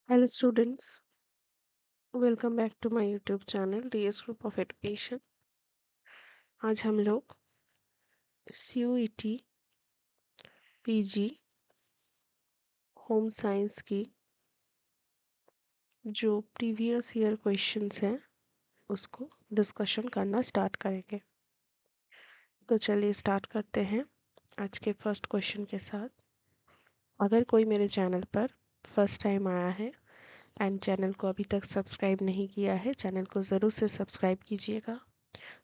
Hello students, welcome back to my YouTube channel DS group of education. आज हम लोग CUET PG home science की जो previous year questions हैं उसको डिस्कशन करना स्टार्ट करेंगे। तो चलिए स्टार्ट करते हैं आज के फर्स्ट क्वेश्चन के साथ। अगर कोई मेरे चैनल पर फर्स्ट टाइम आया है एंड चैनल को अभी तक सब्सक्राइब नहीं किया है, चैनल को ज़रूर से सब्सक्राइब कीजिएगा,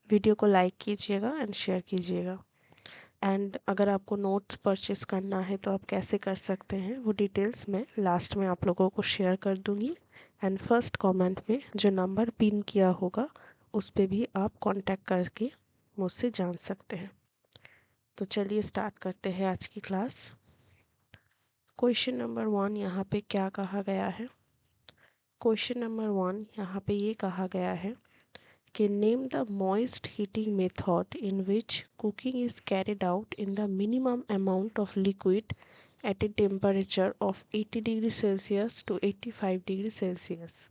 वीडियो को लाइक कीजिएगा एंड शेयर कीजिएगा। एंड अगर आपको नोट्स परचेस करना है तो आप कैसे कर सकते हैं वो डिटेल्स मैं लास्ट में आप लोगों को शेयर कर दूंगी। एंड फर्स्ट कमेंट में जो नंबर पिन किया होगा उस पर भी आप कांटेक्ट करके मुझसे जान सकते हैं। तो चलिए स्टार्ट करते हैं आज की क्लास। क्वेश्चन नंबर 1 यहाँ पे क्या कहा गया है? क्वेश्चन नंबर 1 यहाँ पे ये कहा गया है कि name the moist heating method in which cooking is carried out in the minimum amount of liquid at a temperature of 80 degree Celsius to 85 degree Celsius.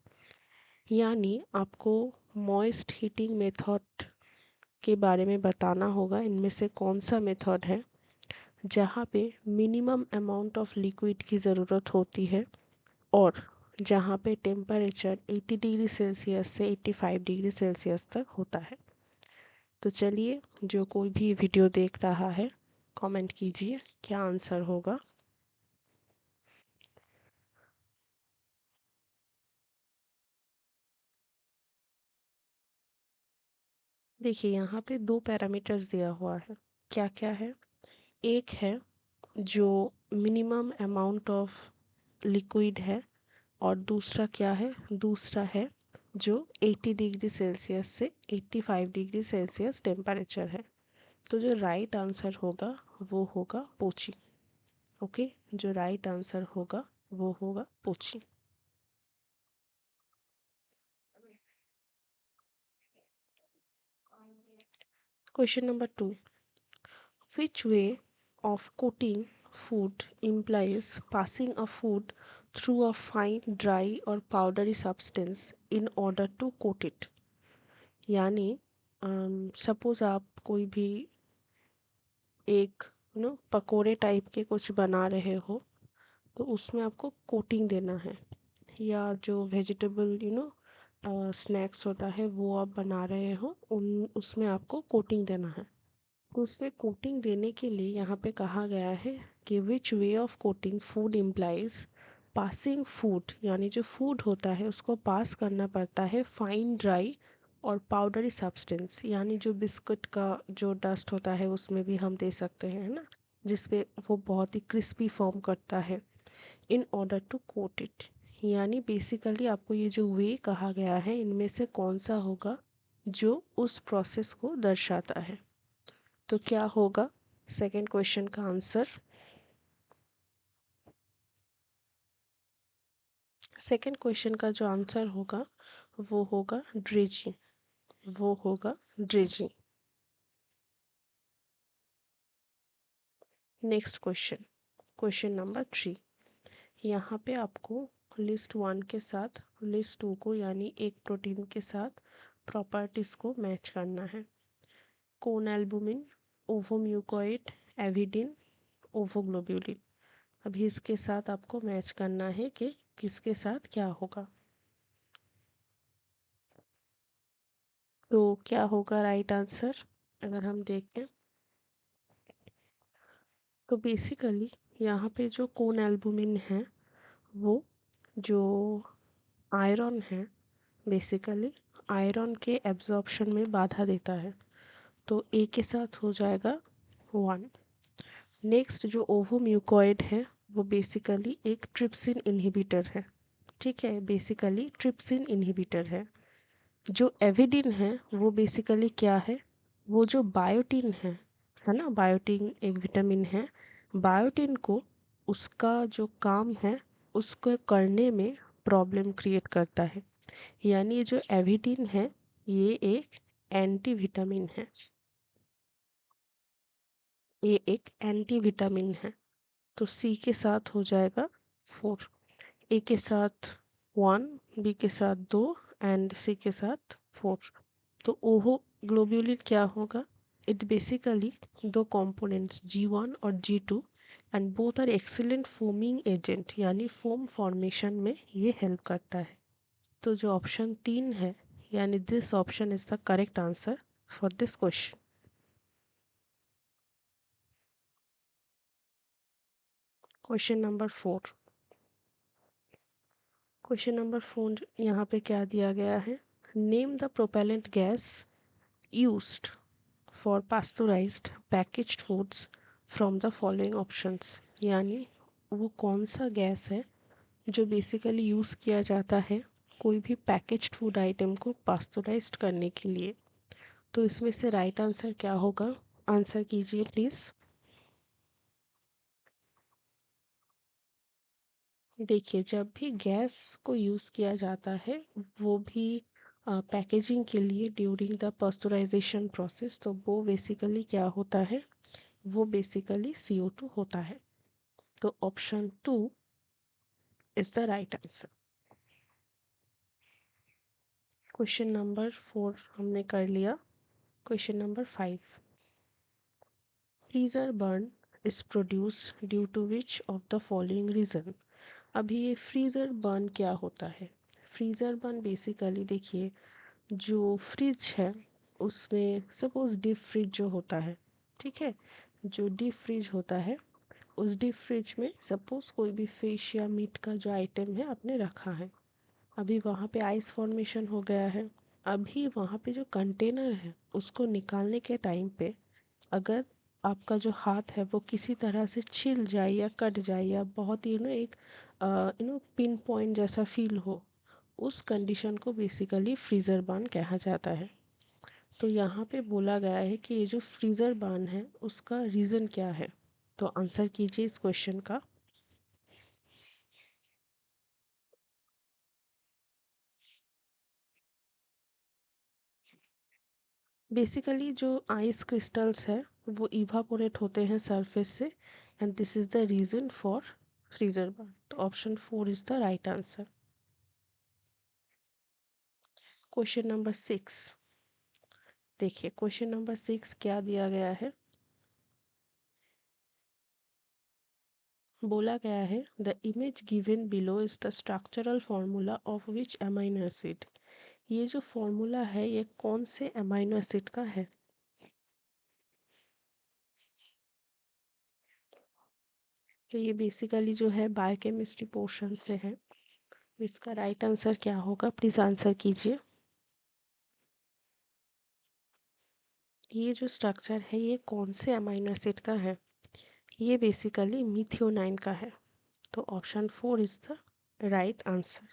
यानी आपको मॉइस्ट हीटिंग मेथड के बारे में बताना होगा, इनमें से कौन सा मेथड है जहाँ पे मिनिमम अमाउंट ऑफ लिक्विड की ज़रूरत होती है और जहाँ पे टेम्परेचर 80 डिग्री सेल्सियस से 85 डिग्री सेल्सियस तक होता है। तो चलिए, जो कोई भी वीडियो देख रहा है कमेंट कीजिए क्या आंसर होगा। देखिए यहाँ पे दो पैरामीटर्स दिया हुआ है। क्या क्या है? एक है जो मिनिमम अमाउंट ऑफ लिक्विड है और दूसरा क्या है? दूसरा है जो 80 डिग्री सेल्सियस से 85 डिग्री सेल्सियस टेम्परेचर है। तो जो राइट आंसर होगा वो होगा पोची। ओके, जो राइट आंसर होगा वो होगा poached. Question number 2, which way of coating food implies passing a food through a fine dry or powdery substance in order to coat it? यानी सपोज आप कोई भी एक पकोड़े टाइप के कुछ बना रहे हो तो उसमें आपको कोटिंग देना है, या जो वेजिटेबल स्नैक्स होता है वो आप बना रहे हो उन उसमें आपको कोटिंग देना है। तो उसमें कोटिंग देने के लिए यहाँ पे कहा गया है कि which way of coating food implies passing food, यानी जो फूड होता है उसको पास करना पड़ता है फाइन ड्राई और पाउडरी सब्सटेंस, यानी जो बिस्कुट का जो डस्ट होता है उसमें भी हम दे सकते हैं, है ना, जिसपे वो बहुत ही क्रिस्पी फॉर्म करता है, in order to coat it. यानी बेसिकली आपको ये जो वे कहा गया है इनमें से कौन सा होगा जो उस प्रोसेस को दर्शाता है। तो क्या होगा सेकंड क्वेश्चन का आंसर? सेकंड क्वेश्चन का जो आंसर होगा वो होगा ड्रेजिंग, वो होगा dredging. Next question, question number 3। यहाँ पे आपको लिस्ट 1 के साथ लिस्ट 2 को, यानी एक प्रोटीन के साथ प्रॉपर्टीज को मैच करना है। कोन एल्बुमिन, ओवोम्यूकोइड, एविडिन, ओवोग्लोब्यूलिन। अभी इसके साथ आपको मैच करना है कि किसके साथ क्या होगा। तो क्या होगा राइट आंसर? अगर हम देखें तो बेसिकली यहाँ पे जो कोन एल्बुमिन है वो जो आयरन है, बेसिकली आयरन के एब्जॉर्प्शन में बाधा देता है, तो ए के साथ हो जाएगा 1। नेक्स्ट जो ओवोम्यूकॉइड है वो बेसिकली एक ट्रिप्सिन इनहिबिटर है, ठीक है, बेसिकली ट्रिप्सिन इनहिबिटर है। जो एविडिन है वो बेसिकली क्या है? वो जो बायोटिन है ना, बायोटिन एक विटामिन है। बायोटिन को उसका जो काम है उसको करने में प्रॉब्लम क्रिएट करता है। यानी ये जो एविडिन है ये एक एंटी विटामिन है, ये एक एंटी विटामिन है। तो सी के साथ हो जाएगा 4। ए के साथ 1, बी के साथ 2 एंड सी के साथ 4। तो ओहो ग्लोब्यूलिन क्या होगा? इट बेसिकली दो कंपोनेंट्स G1 और G2 and both are excellent foaming agent, यानी फोम फॉर्मेशन में ये हेल्प करता है। तो जो ऑप्शन 3 है, यानी this option is the correct answer for this question. Question number 4। Question number 4 यहाँ पे क्या दिया गया है? Name the propellant gas used for pasteurised packaged foods from the following options, यानी वो कौन सा गैस है जो बेसिकली यूज़ किया जाता है कोई भी पैकेज्ड फूड आइटम को पास्चुराइज्ड करने के लिए। तो इसमें से राइट आंसर क्या होगा? आंसर कीजिए प्लीज़। देखिए, जब भी गैस को यूज़ किया जाता है, वो भी पैकेजिंग के लिए ड्यूरिंग द पास्चुराइजेशन प्रोसेस, तो वो बेसिकली क्या होता है? वो बेसिकली CO2 होता है। तो option 2 is the right answer. Question number 4 हमने कर लिया। Question number 5। Freezer burn is produce due to which of the following reason. अभी ये फ्रीज़र बर्न क्या होता है? फ्रीज़र बर्न बेसिकली देखिए, जो फ्रिज है उसमें सपोज डीप फ्रिज जो होता है, ठीक है, जो डीप फ्रिज होता है, उस डीप फ्रिज में सपोज कोई भी फिश या मीट का जो आइटम है आपने रखा है, अभी वहाँ पे आइस फॉर्मेशन हो गया है। अभी वहाँ पे जो कंटेनर है उसको निकालने के टाइम पे अगर आपका जो हाथ है वो किसी तरह से छिल जाए या कट जाए या बहुत एक पिन पॉइंट जैसा फील हो, उस कंडीशन को बेसिकली फ्रीज़र बर्न कहा जाता है। तो यहाँ पे बोला गया है कि ये जो फ्रीज़र बर्न है उसका रीज़न क्या है? तो आंसर कीजिए इस क्वेश्चन का। बेसिकली जो आइस क्रिस्टल्स है वो इवापोरेट होते हैं सरफेस से, and this is the reason for freezer burn. तो option 4 is the right answer. Question number 6। देखिए, क्वेश्चन नंबर 6 क्या दिया गया है? बोला गया है the image given below is the structural formula of which amino acid. ये जो फॉर्मूला है ये कौन से अमाइनो एसिड का है? तो ये बेसिकली जो है बायोकेमिस्ट्री पोर्शन से है। इसका राइट आंसर क्या होगा? प्लीज़ आंसर कीजिए। ये जो स्ट्रक्चर है ये कौन से अमाइनो एसिड का है? ये बेसिकली मिथियोनाइन का है। तो option 4 is the right answer.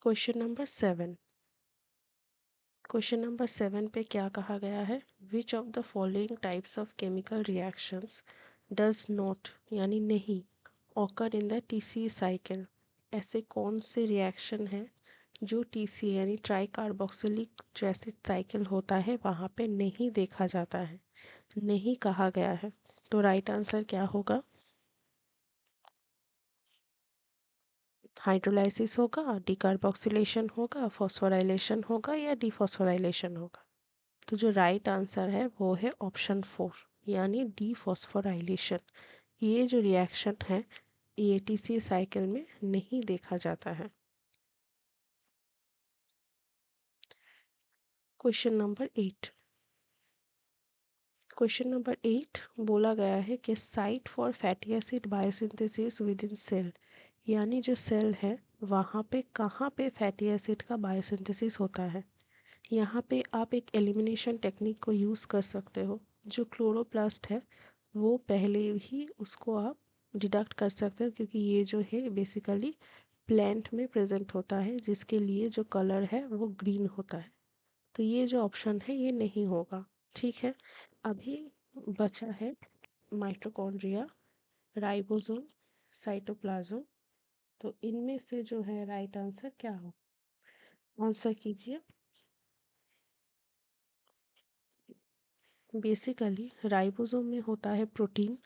Question number 7। Question number 7 पे क्या कहा गया है? Which of the following types of chemical reactions does not, यानी नहीं, occur in the TCA cycle. ऐसे कौन से रिएक्शन हैं जो TCA यानी ट्राई कार्बोक्सिलिक जो एसिड साइकिल होता है वहाँ पे नहीं देखा जाता है, नहीं कहा गया है? तो राइट आंसर क्या होगा? हाइड्रोलाइसिस होगा, डिकार्बोक्सिलेशन होगा, फॉस्फोराइलेशन होगा या डिफॉस्फोराइलेशन होगा? तो जो राइट आंसर है वो है ऑप्शन 4, यानी डिफॉस्फोराइलेशन। ये जो रिएक्शन है ये TCA साइकिल में नहीं देखा जाता है। Question number 8। क्वेश्चन नंबर 8 बोला गया है कि site for fatty acid biosynthesis within cell, यानी जो सेल है वहाँ पे कहाँ पे फैटी एसिड का बायोसिंथेसिस होता है। यहाँ पे आप एक एलिमिनेशन टेक्निक को यूज़ कर सकते हो। जो क्लोरोप्लास्ट है वो पहले ही उसको आप डिडक्ट कर सकते हो, क्योंकि ये जो है बेसिकली प्लांट में प्रेजेंट होता है जिसके लिए जो कलर है वो ग्रीन होता है। तो ये जो ऑप्शन है ये नहीं होगा। ठीक है, अभी बचा है माइटोकॉन्ड्रिया, राइबोसोम, साइटोप्लाज्म। तो इनमें से जो है राइट आंसर क्या हो? आंसर कीजिए। बेसिकली राइबोसोम में होता है प्रोटीन,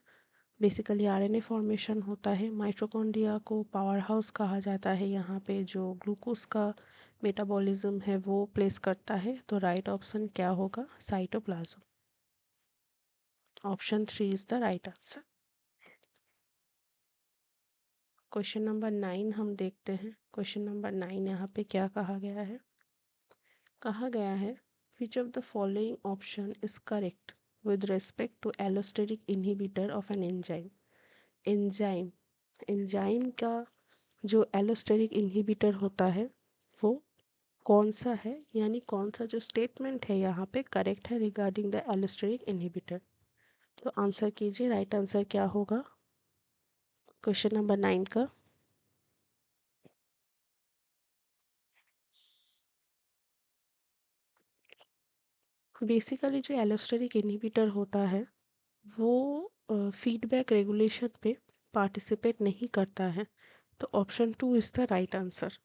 बेसिकली आरएनए फॉर्मेशन होता है। माइटोकॉन्ड्रिया को पावर हाउस कहा जाता है, यहाँ पे जो ग्लूकोज का मेटाबॉलिज्म है वो प्लेस करता है। तो राइट ऑप्शन क्या होगा? Cytoplasm. Option 3 is the right answer. Question number 9 हम देखते हैं। क्वेश्चन नंबर 9 यहाँ पे क्या कहा गया है? कहा गया है which of the following option is correct with respect to allosteric inhibitor of an enzyme. Enzyme enzyme का जो एलोस्टेरिक इनहिबिटर होता है वो कौन सा है, यानी कौन सा जो स्टेटमेंट है यहाँ पे करेक्ट है रिगार्डिंग द एलोस्टेरिक इनहिबिटर। तो आंसर कीजिए, राइट आंसर क्या होगा क्वेश्चन नंबर 9 का? बेसिकली जो एलोस्टेरिक इनहिबिटर होता है वो फीडबैक रेगुलेशन पे पार्टिसिपेट नहीं करता है। तो option 2 is the right answer.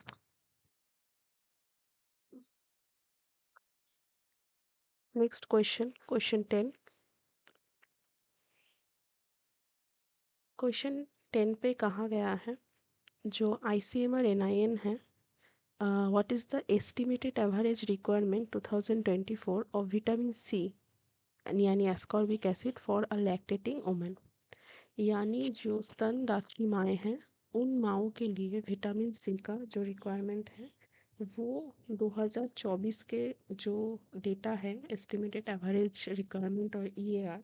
Next question, question 10। Question 10 पे कहा गया है जो आईसीएमआर एनआईएन है, what is the estimated average requirement 2024 of vitamin C यानी ascorbic acid for a lactating woman. यानी जो स्तनदात्री माएँ हैं उन माओं के लिए विटामिन सी का जो रिक्वायरमेंट है वो 2024 के जो डेटा है एस्टिमेटेड एवरेज रिक्वायरमेंट और ईएआर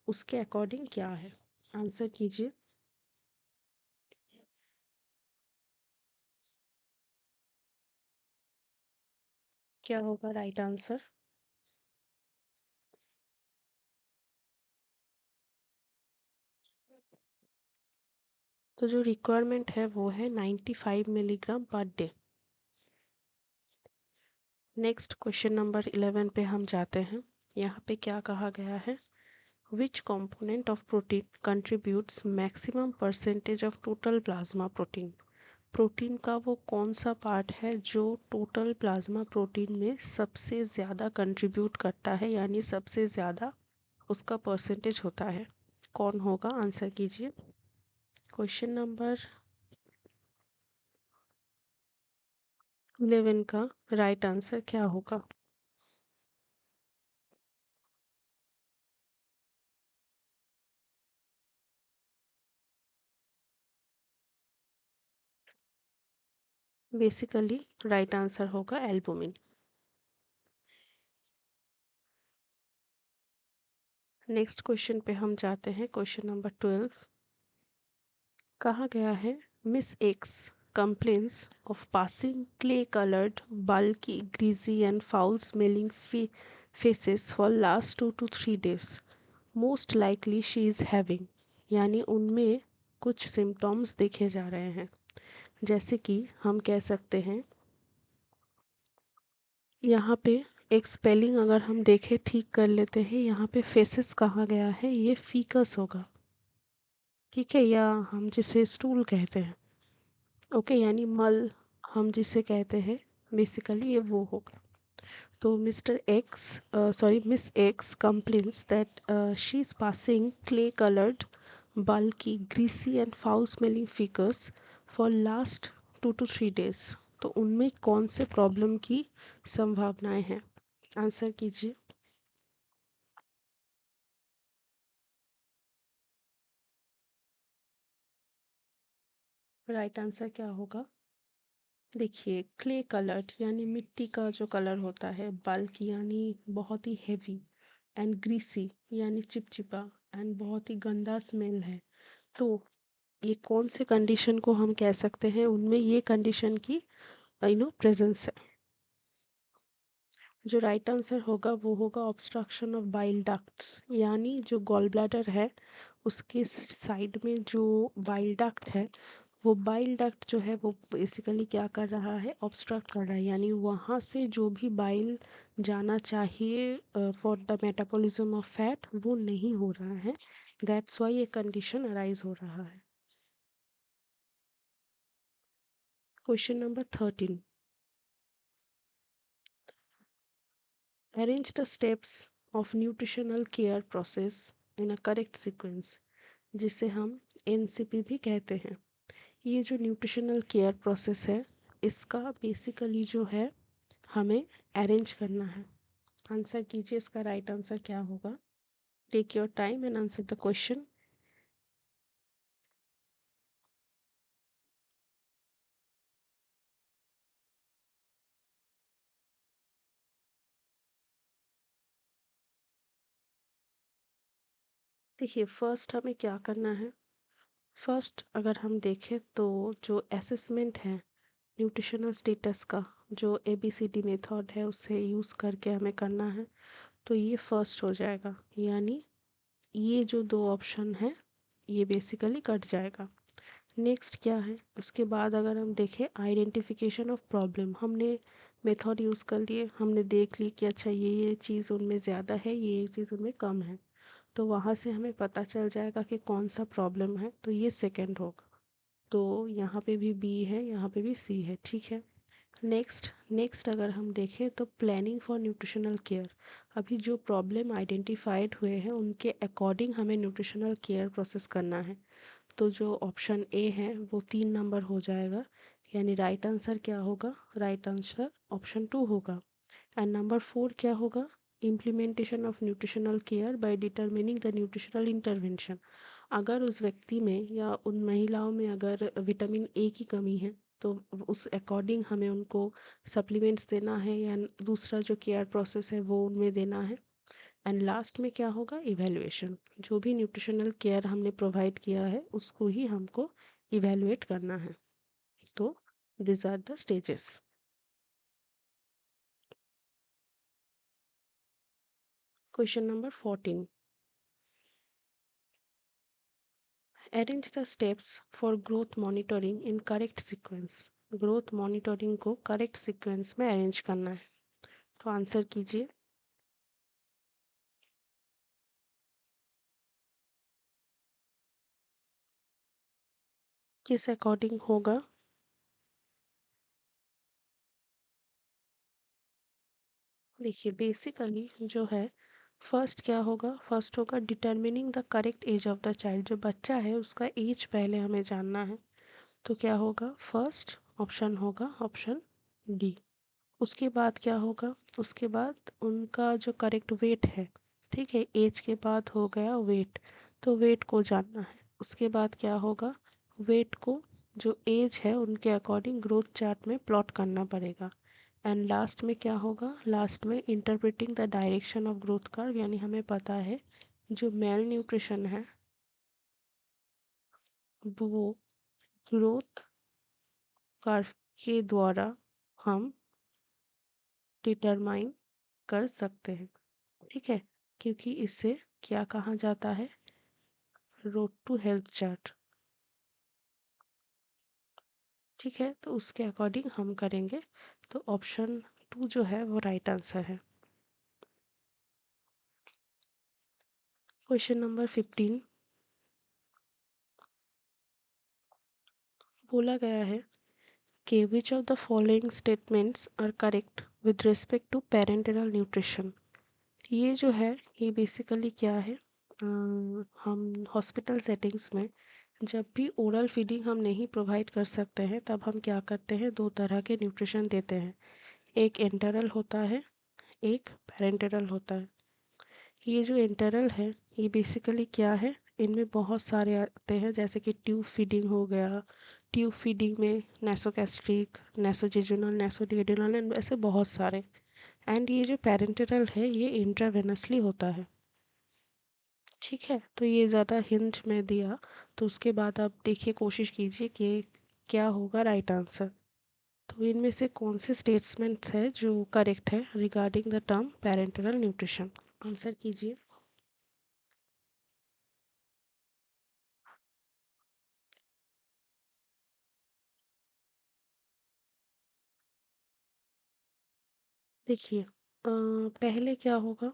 उसके अकॉर्डिंग क्या है? आंसर कीजिए, क्या होगा राइट आंसर? तो जो रिक्वायरमेंट है वो है 95 milligram per day. Next question number 11 पे हम जाते हैं। यहाँ पे क्या कहा गया है? विच component of protein contributes maximum percentage of total plasma protein। Protein का वो कौन सा पार्ट है जो टोटल प्लाज्मा प्रोटीन में सबसे ज़्यादा कंट्रीब्यूट करता है, यानी सबसे ज़्यादा उसका परसेंटेज होता है? कौन होगा? आंसर कीजिए। क्वेश्चन नंबर 11 का राइट आंसर क्या होगा? बेसिकली राइट आंसर होगा एल्बुमिन। नेक्स्ट क्वेश्चन पे हम जाते हैं। Question number 12। कहा गया है miss x complains of passing clay colored bulky greasy and foul smelling faces for last 2 to 3 days, most likely she is having। यानी उनमें कुछ सिम्टॉम्स देखे जा रहे हैं, जैसे कि हम कह सकते हैं यहाँ पे एक स्पेलिंग अगर हम देखें ठीक कर लेते हैं। यहाँ पे फेसेस कहा गया है, ये फीकस होगा, ठीक है, या हम जिसे स्टूल कहते हैं, ओके, यानी मल हम जिसे कहते हैं, बेसिकली ये वो होगा। तो mister X sorry miss X complains that she is passing clay coloured bulky greasy and foul smelling figures for last 2 to 3 days। तो उनमें कौन से प्रॉब्लम की संभावनाएं हैं? आंसर कीजिए। राइट आंसर क्या होगा? देखिए, क्ले कलर्ड यानी मिट्टी का जो कलर होता है, बल्क यानी बहुत ही हैवी, एंड ग्रीसी यानी चिपचिपा, एंड बहुत ही गंदा स्मेल है। तो ये कौन से कंडीशन को हम कह सकते हैं उनमें ये कंडीशन की प्रेजेंस है? जो राइट आंसर होगा वो होगा ऑब्स्ट्रक्शन ऑफ बाइल डक्ट्स, यानी जो गॉल ब्लैडर है उसके साइड में जो बाइल डक्ट है वो बाइल डक्ट जो है वो बेसिकली क्या कर रहा है? ऑब्स्ट्रक्ट कर रहा है, यानी वहाँ से जो भी बाइल जाना चाहिए for the metabolism of fat वो नहीं हो रहा है। दैट्स वाई ये कंडीशन अराइज हो रहा है। Question number 13। Arrange the steps of nutritional care process in a correct sequence। जिसे हम एनसीपी भी कहते हैं। ये जो न्यूट्रिशनल केयर प्रोसेस है, इसका बेसिकली जो है हमें अरेंज करना है। आंसर कीजिए, इसका राइट आंसर क्या होगा। Take your time and answer the question. देखिए, फर्स्ट हमें क्या करना है। फर्स्ट अगर हम देखें तो जो असेसमेंट है न्यूट्रिशनल स्टेटस का, जो ABCD मेथड है उससे यूज़ करके हमें करना है, तो ये फर्स्ट हो जाएगा। यानी ये जो दो ऑप्शन है ये बेसिकली कट जाएगा। नेक्स्ट क्या है, उसके बाद अगर हम देखें आइडेंटिफिकेशन ऑफ प्रॉब्लम, हमने मेथड यूज़ कर लिए, हमने देख ली कि अच्छा ये चीज़ उनमें ज़्यादा है, ये चीज़ उनमें कम है, तो वहाँ से हमें पता चल जाएगा कि कौन सा प्रॉब्लम है, तो ये सेकंड होगा। तो यहाँ पे भी बी है, यहाँ पे भी सी है, ठीक है। नेक्स्ट नेक्स्ट अगर हम देखें तो प्लानिंग फॉर न्यूट्रिशनल केयर, अभी जो प्रॉब्लम आइडेंटिफाइड हुए हैं उनके अकॉर्डिंग हमें न्यूट्रिशनल केयर प्रोसेस करना है। तो जो ऑप्शन ए है वो 3 नंबर हो जाएगा। यानी राइट आंसर क्या होगा, राइट आंसर ऑप्शन 2 होगा। एंड नंबर 4 क्या होगा, implementation of nutritional care by determining the nutritional intervention. अगर उस व्यक्ति में या उन महिलाओं में अगर विटामिन ए की कमी है, तो उस अकॉर्डिंग हमें उनको सप्लीमेंट्स देना है या दूसरा जो केयर प्रोसेस है वो उनमें देना है। एंड लास्ट में क्या होगा, इवैल्यूएशन, जो भी न्यूट्रिशनल केयर हमने प्रोवाइड किया है उसको ही हमको इवैल्यूएट करना है। तो this are the stages. Question number 14, arrange the steps for growth monitoring in correct sequence. Growth monitoring को करेक्ट सीक्वेंस में अरेंज करना है, तो आंसर कीजिए। किस अकॉर्डिंग होगा। देखिए, बेसिकली जो है फर्स्ट क्या होगा, फर्स्ट होगा determining the correct age of the child, जो बच्चा है उसका एज पहले हमें जानना है। तो क्या होगा, फर्स्ट ऑप्शन होगा ऑप्शन डी। उसके बाद क्या होगा, उसके बाद उनका जो करेक्ट वेट है, ठीक है, एज के बाद हो गया वेट, तो वेट को जानना है। उसके बाद क्या होगा, वेट को जो एज है उनके अकॉर्डिंग ग्रोथ चार्ट में प्लॉट करना पड़ेगा। एंड लास्ट में क्या होगा, लास्ट में interpreting the direction of growth curve, यानी हमें पता है जो मेल न्यूट्रिशन है वो ग्रोथ कर्व के द्वारा हम डिटरमाइन कर सकते हैं, ठीक है, क्योंकि इसे क्या कहा जाता है, रोड टू हेल्थ चार्ट, ठीक है। तो उसके अकॉर्डिंग हम करेंगे, तो ऑप्शन 2 जो है वो राइट आंसर है। क्वेश्चन नंबर 15, बोला गया है कि which of the following statements are correct with respect to parental nutrition. ये जो है ये बेसिकली क्या है, हम हॉस्पिटल सेटिंग्स में जब भी ओरल फीडिंग हम नहीं प्रोवाइड कर सकते हैं तब हम क्या करते हैं, दो तरह के न्यूट्रिशन देते हैं। एक इंटरल होता है, एक पेरेंटल होता है। ये जो इंटरल है ये बेसिकली क्या है, इनमें बहुत सारे आते हैं, जैसे कि ट्यूब फीडिंग हो गया, ट्यूब फीडिंग में नेसोगैस्ट्रिक, नेसोजेजुनल, नेसोडिएडिनल एंड ऐसे बहुत सारे। एंड ये जो पेरेंटल है ये इंट्रावेनसली होता है, ठीक है। तो ये ज़्यादा हिंट में दिया, तो उसके बाद आप देखिए, कोशिश कीजिए कि क्या होगा राइट आंसर। तो इनमें से कौन से स्टेटमेंट्स है जो करेक्ट है regarding the term parental nutrition, answer कीजिए। देखिए, पहले क्या होगा,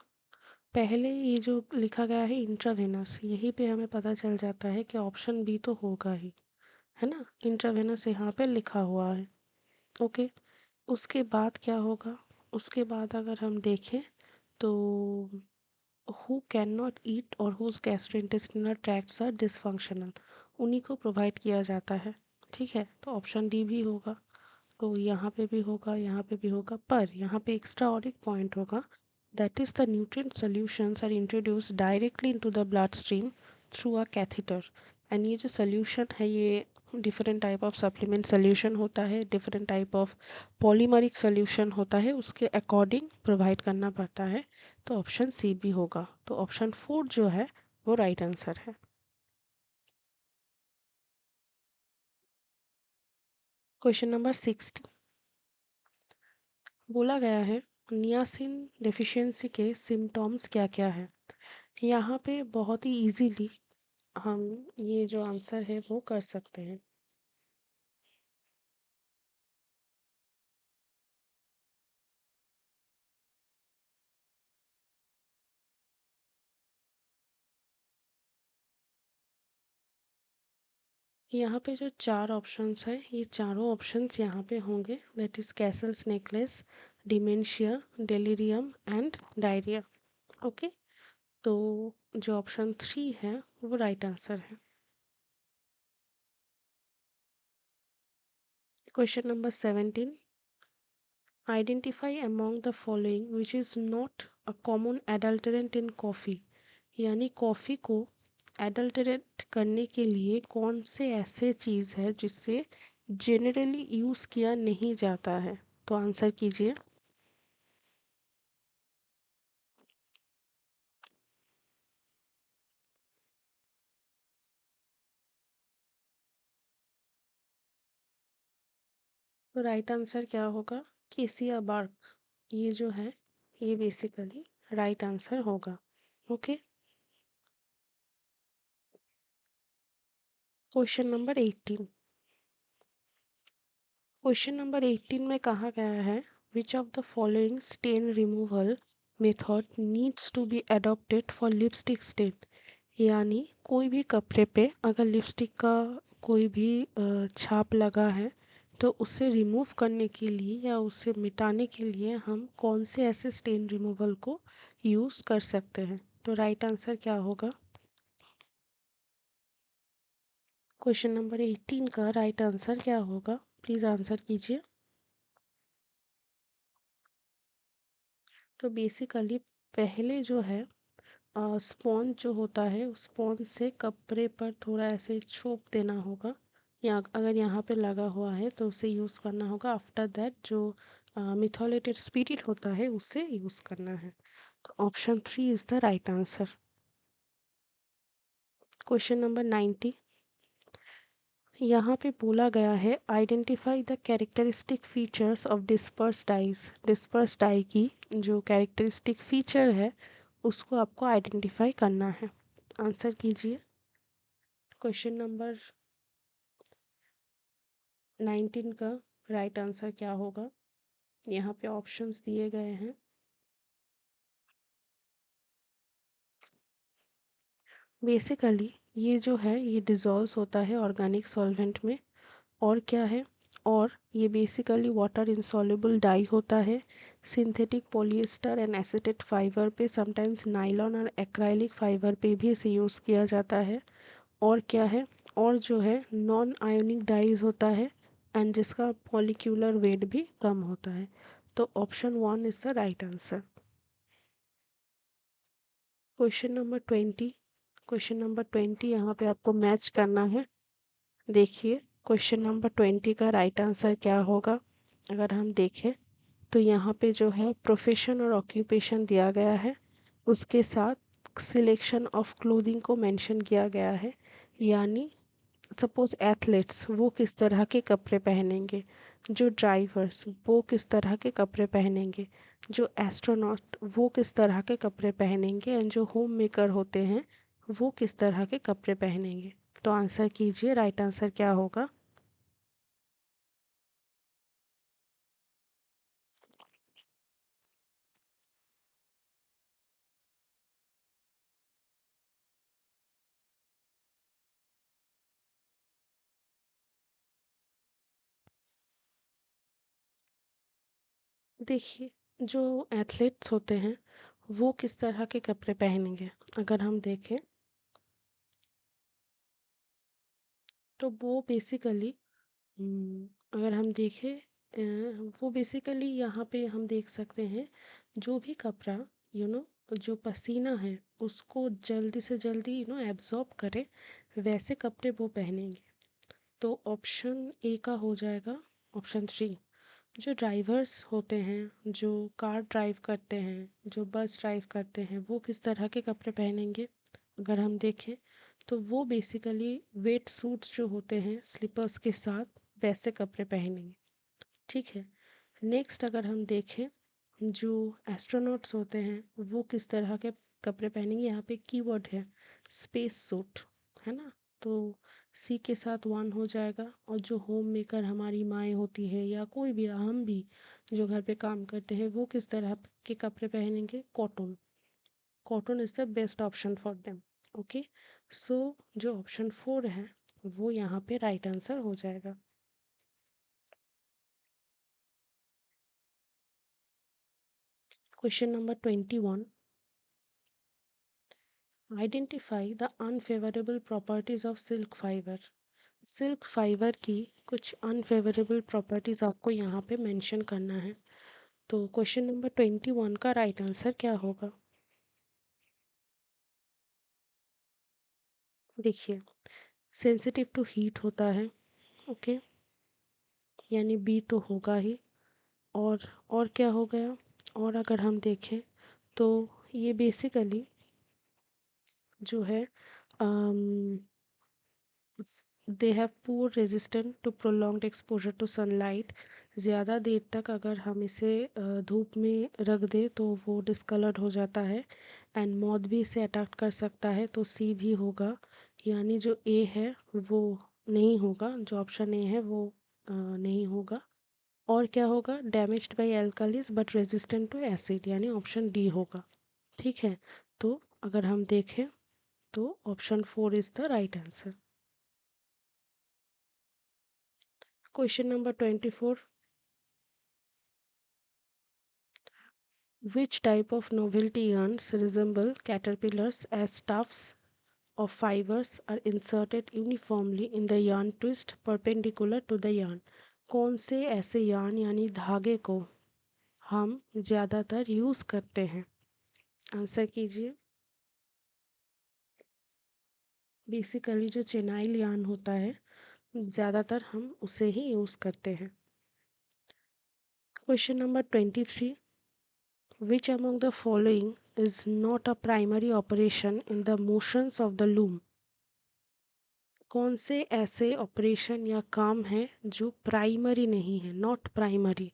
पहले ये जो लिखा गया है इंट्रावेनस, यहीं पे हमें पता चल जाता है कि ऑप्शन बी तो होगा ही, है ना, इंट्रावेनस यहाँ पे लिखा हुआ है। ओके, उसके बाद क्या होगा, उसके बाद अगर हम देखें तो हु कैन नॉट ईट और whose gastrointestinal tracts are dysfunctional, उन्हीं को प्रोवाइड किया जाता है। ठीक है, तो ऑप्शन डी भी होगा। तो यहाँ पे भी होगा, यहाँ पे भी होगा, पर यहाँ पे एक्स्ट्रा और एक पॉइंट होगा, that is the nutrient solutions are introduce directly into the blood stream through a catheter. And ये जो सोल्यूशन है ये different type of supplement solution होता है, different type of polymeric solution होता है, उसके अकॉर्डिंग प्रोवाइड करना पड़ता है। तो ऑप्शन सी भी होगा। तो ऑप्शन फोर जो है वो राइट आंसर है। क्वेश्चन नंबर 60 बोला गया है, नियासिन डेफिशिएंसी के सिम्टॉम्स क्या क्या है। यहाँ पे बहुत ही इजीली हम ये जो आंसर है वो कर सकते हैं। यहाँ पे जो चार ऑप्शंस है ये चारों ऑप्शंस यहाँ पे होंगे, that is Castle's necklace, dementia, delirium and diarrhoea. Okay, तो जो ऑप्शन थ्री है वो राइट आंसर है। Question number 17 identify among the following which is not a common adulterant in coffee. यानी कॉफ़ी को एडल्टरेट करने के लिए कौन से ऐसे चीज़ है जिससे जनरली यूज़ किया नहीं जाता है। तो आंसर कीजिए। तो राइट आंसर क्या होगा, केसिया बार्क। ये जो है ये बेसिकली राइट आंसर होगा। Okay, question number 18। Question number 18 में कहा गया है, which of the following stain removal method needs to be adopted for lipstick stain. यानी कोई भी कपड़े पे अगर लिपस्टिक का कोई भी छाप लगा है तो उसे रिमूव करने के लिए या उसे मिटाने के लिए हम कौन से ऐसे स्टेन रिमूवल को यूज़ कर सकते हैं। तो राइट आंसर क्या होगा। क्वेश्चन नंबर 18 का राइट आंसर क्या होगा, प्लीज़ आंसर कीजिए। तो बेसिकली पहले जो है स्पॉन्ज जो होता है उस स्पॉन्ज से कपड़े पर थोड़ा ऐसे छोप देना होगा, या अगर यहाँ पे लगा हुआ है तो उसे यूज़ करना होगा। आफ्टर दैट जो मिथोलेटेड स्पिरिट होता है उससे यूज़ करना है। तो option three is the right answer. Question number 90 यहाँ पे बोला गया है, identify the characteristic features of disperse dyes. Disperse dye की जो कैरेक्टरिस्टिक फीचर है उसको आपको आइडेंटिफाई करना है। आंसर कीजिए। क्वेश्चन नंबर 19 का राइट आंसर क्या होगा। यहाँ पे ऑप्शंस दिए गए हैं। बेसिकली ये जो है ये डिज़ोल्व होता है ऑर्गेनिक सॉल्वेंट में। और क्या है, और ये बेसिकली वाटर इंसॉल्युबल डाई होता है। Synthetic polyester and acetate fibre पे, समटाइम्स नायलॉन और एक्राइलिक फाइबर पे भी इसे यूज़ किया जाता है। और क्या है, और जो है नॉन आयोनिक डाइज होता है एंड जिसका मॉलिक्यूलर वेट भी कम होता है। तो option one is the right answer. Question number 20। Question number 20 यहाँ पे आपको मैच करना है। देखिए क्वेश्चन नंबर 20 का राइट आंसर क्या होगा। अगर हम देखें तो यहाँ पे जो है प्रोफेशन और ऑक्यूपेशन दिया गया है, उसके साथ सिलेक्शन ऑफ क्लोथिंग को मेंशन किया गया है। यानी सपोज एथलीट्स वो किस तरह के कपड़े पहनेंगे, जो ड्राइवर्स वो किस तरह के कपड़े पहनेंगे, जो एस्ट्रोनॉट वो किस तरह के कपड़े पहनेंगे, एंड जो होम मेकर होते हैं वो किस तरह के कपड़े पहनेंगे। तो आंसर कीजिए, राइट आंसर क्या होगा। देखिए जो एथलीट्स होते हैं वो किस तरह के कपड़े पहनेंगे। अगर हम देखें तो वो बेसिकली अगर हम देखें वो बेसिकली यहाँ पे हम देख सकते हैं जो भी कपड़ा यू नो जो पसीना है उसको जल्दी से जल्दी एब्जॉर्ब करे, वैसे कपड़े वो पहनेंगे। तो ऑप्शन ए का हो जाएगा ऑप्शन थ्री। जो ड्राइवर्स होते हैं, जो कार ड्राइव करते हैं, जो बस ड्राइव करते हैं, वो किस तरह के कपड़े पहनेंगे। अगर हम देखें तो वो बेसिकली वेट सूट्स जो होते हैं स्लीपर्स के साथ, वैसे कपड़े पहनेंगे। ठीक है। नेक्स्ट अगर हम देखें जो एस्ट्रोनॉट्स होते हैं वो किस तरह के कपड़े पहनेंगे। यहाँ पे कीवर्ड है स्पेस सूट, है ना। तो सी के साथ वन हो जाएगा। और जो होम मेकर हमारी माएँ होती है या कोई भी हम भी जो घर पे काम करते हैं वो किस तरह के कपड़े पहनेंगे। Cotton. Cotton is the best option for them. Okay. So जो ऑप्शन फोर है वो यहाँ पे राइट आंसर हो जाएगा। Question number 21। Identify the unfavourable properties of silk fibre. Silk fibre की कुछ अनफेवरेबल प्रॉपर्टीज आपको यहाँ पे मेंशन करना है। तो क्वेश्चन नंबर 21 का राइट आंसर क्या होगा। देखिए, सेंसिटिव टू हीट होता है। ओके, यानी बी तो होगा ही। और क्या हो गया। और अगर हम देखें तो ये बेसिकली जो है they have poor resistant to prolonged exposure to sunlight. ज़्यादा देर तक अगर हम इसे धूप में रख दें तो वो डिस्कलर्ड हो जाता है। एंड मॉथ भी इसे अटैक कर सकता है। तो सी भी होगा, यानी जो ए है वो नहीं होगा, जो ऑप्शन ए है वो नहीं होगा। और क्या होगा, damaged by alkalies but resistant to acid, यानी ऑप्शन डी होगा। ठीक है। तो अगर हम देखें तो option four is the right answer. Question number 24। Which type of novelty yarns resemble caterpillars as tufts of fibers are inserted uniformly in the yarn twist perpendicular to the yarn। कौन से ऐसे yarn यानी धागे को हम ज़्यादातर use करते हैं। आंसर कीजिए। बेसिकली जो चेनाइल yarn होता है ज़्यादातर हम उसे ही यूज़ करते हैं। Question number 23। Which among the following is not a primary operation in the motions of the loom। कौन से ऐसे ऑपरेशन या काम है जो प्राइमरी नहीं है, नॉट प्राइमरी।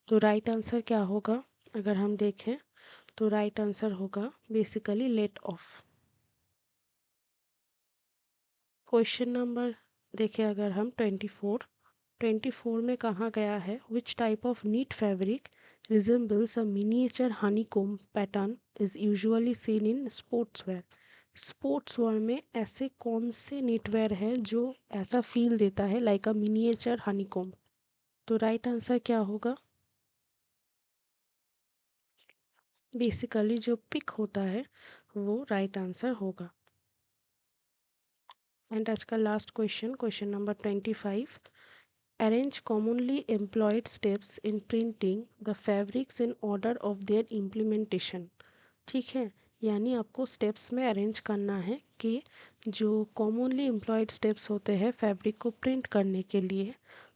तो राइट आंसर क्या होगा। अगर हम देखें तो राइट आंसर होगा basically let off. Question number देखें अगर हम 24 में कहा गया है which type of knit fabric resembles a miniature honeycomb pattern is usually seen in sports wear. Sports wear में ऐसे कौन से नीटवेयर है जो ऐसा फील देता है लाइक अ मिनिएचर हनीकॉम्ब। तो राइट आंसर क्या होगा। बेसिकली जो पिक होता है वो राइट आंसर होगा। एंड आज का last question, question number 25। Arrange commonly employed steps in printing the fabrics in order of their implementation। ठीक है, यानी आपको स्टेप्स में अरेंज करना है कि जो कॉमनली एम्प्लॉयड स्टेप्स होते हैं फैब्रिक को प्रिंट करने के लिए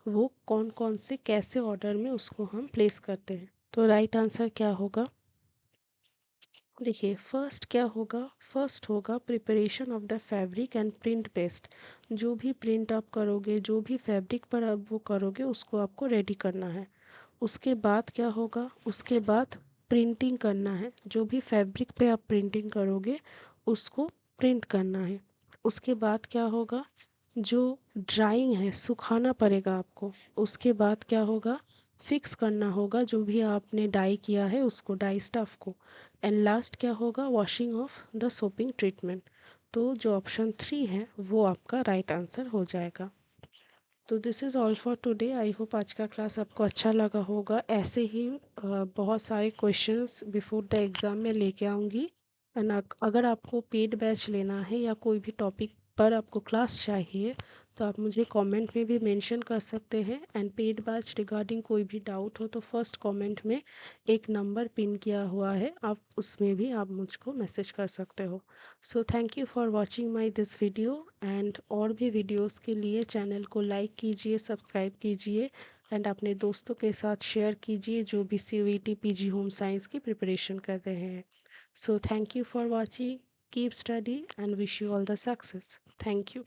वो कौन कौन से कैसे ऑर्डर में उसको हम प्लेस करते हैं। तो राइट आंसर क्या होगा। देखिए, फर्स्ट क्या होगा, फर्स्ट होगा preparation of the fabric and print paste. जो भी प्रिंट आप करोगे, जो भी फैब्रिक पर आप वो करोगे उसको आपको रेडी करना है। उसके बाद क्या होगा, उसके बाद प्रिंटिंग करना है। जो भी फैब्रिक पे आप प्रिंटिंग करोगे उसको प्रिंट करना है। उसके बाद क्या होगा, जो ड्राइंग है सुखाना पड़ेगा आपको। उसके बाद क्या होगा, फिक्स करना होगा जो भी आपने डाई किया है उसको, डाई स्टफ को। एंड लास्ट क्या होगा, washing of the shopping treatment. तो जो ऑप्शन थ्री है वो आपका राइट आंसर हो जाएगा। तो this is all for today. I hope आज का क्लास आपको अच्छा लगा होगा। ऐसे ही बहुत सारे क्वेश्चंस बिफोर द एग्ज़ाम में लेके आऊँगी। एंड अगर आपको पेड बैच लेना है या कोई भी टॉपिक पर आपको क्लास चाहिए तो आप मुझे कमेंट में भी मेंशन कर सकते हैं। एंड पेड बैच रिगार्डिंग कोई भी डाउट हो तो फर्स्ट कमेंट में एक नंबर पिन किया हुआ है, आप उसमें भी आप मुझको मैसेज कर सकते हो। So thank you for watching my this video. And और भी वीडियोस के लिए चैनल को लाइक कीजिए, सब्सक्राइब कीजिए एंड अपने दोस्तों के साथ शेयर कीजिए जो भी CUET PG होम साइंस की प्रिपरेशन कर रहे हैं। So thank you for watching, keep study and wish you all the success. Thank you.